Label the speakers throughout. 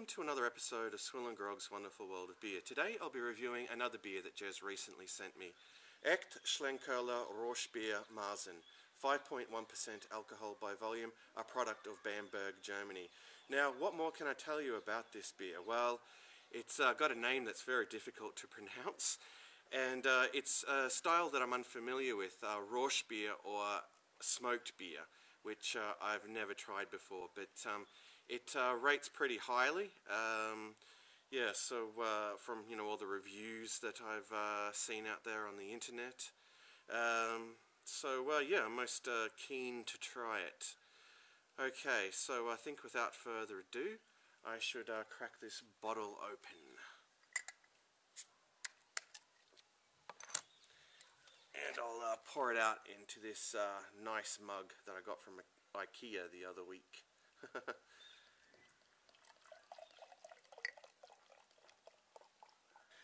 Speaker 1: Welcome to another episode of SwillinGrog's Wonderful World of Beer. Today I'll be reviewing another beer that Jez recently sent me. Aecht Schlenkerla Rauchbier Märzen, 5.1% alcohol by volume, a product of Bamberg, Germany. Now, what more can I tell you about this beer? Well, it's got a name that's very difficult to pronounce, and it's a style that I'm unfamiliar with, Rauchbier or smoked beer, which I've never tried before, but it rates pretty highly. From all the reviews that I've seen out there on the internet, I'm most keen to try it. Okay, so I think without further ado, I should crack this bottle open. And I'll pour it out into this nice mug that I got from IKEA the other week.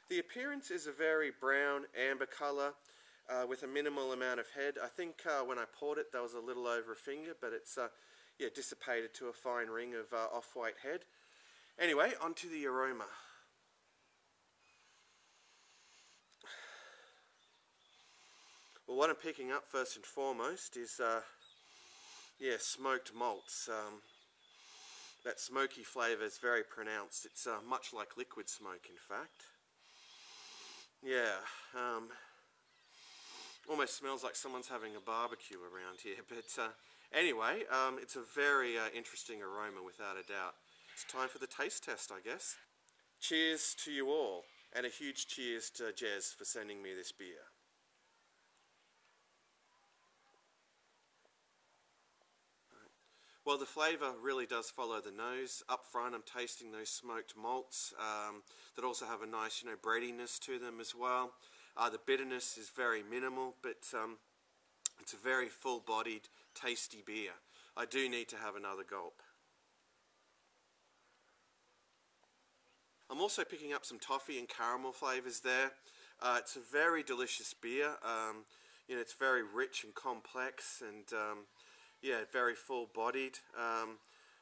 Speaker 1: The appearance is a very brown amber colour with a minimal amount of head. I think when I poured it there was a little over a finger, but it's dissipated to a fine ring of off-white head. Anyway, onto the aroma. Well, what I'm picking up first and foremost is smoked malts. That smoky flavour is very pronounced. It's much like liquid smoke, in fact. Almost smells like someone's having a barbecue around here, but anyway, it's a very interesting aroma without a doubt. It's time for the taste test, I guess. Cheers to you all, and a huge cheers to Jez for sending me this beer. Well, the flavour really does follow the nose. Up front I'm tasting those smoked malts that also have a nice breadiness to them as well. The bitterness is very minimal, but it's a very full-bodied, tasty beer. I do need to have another gulp. I'm also picking up some toffee and caramel flavours there. It's a very delicious beer. It's very rich and complex, and very full-bodied.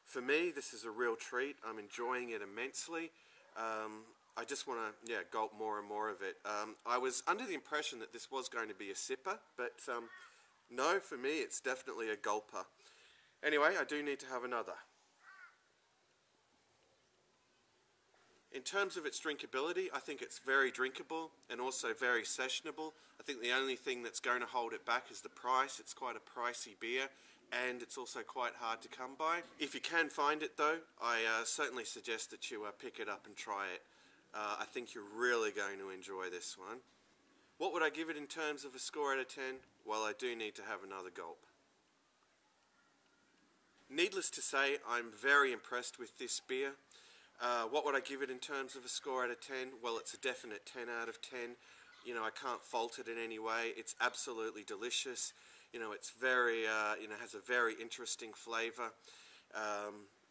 Speaker 1: For me, this is a real treat. I'm enjoying it immensely. I just want to gulp more and more of it. I was under the impression that this was going to be a sipper, but no, for me it's definitely a gulper. Anyway, I do need to have another. In terms of its drinkability, I think it's very drinkable and also very sessionable. I think the only thing that's going to hold it back is the price. It's quite a pricey beer, and it's also quite hard to come by. If you can find it though, I certainly suggest that you pick it up and try it. I think you're really going to enjoy this one. What would I give it in terms of a score out of 10? Well, I do need to have another gulp. Needless to say, I'm very impressed with this beer. What would I give it in terms of a score out of 10? Well, it's a definite 10 out of 10. I can't fault it in any way. It's absolutely delicious. It's very, has a very interesting flavour.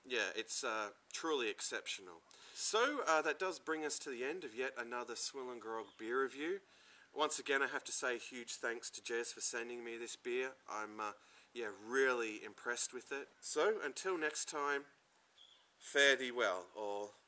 Speaker 1: It's truly exceptional. So that does bring us to the end of yet another SwillinGrog beer review. Once again, I have to say huge thanks to Jez for sending me this beer. I'm really impressed with it. So until next time, fare thee well, all.